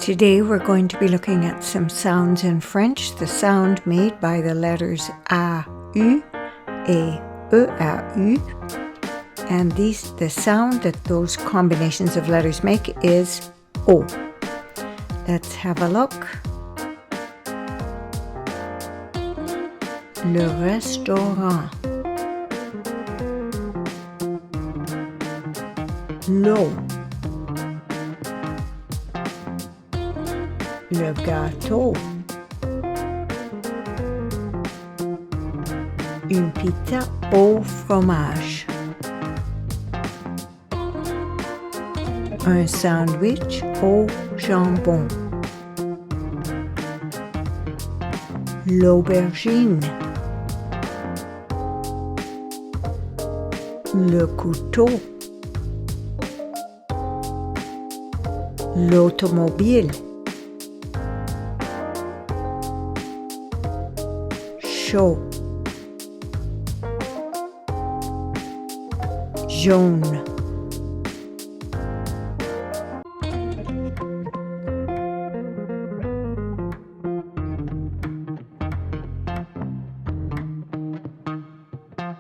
Today we're going to be looking at some sounds in French, the sound made by the letters A, U, E, A, U. And the sound that those combinations of letters make is O. Let's have a look. Le restaurant. L'eau. Le gâteau. Une pizza au fromage. Un sandwich au jambon. L'aubergine. Le couteau. L'automobile. Chaud. Jaune.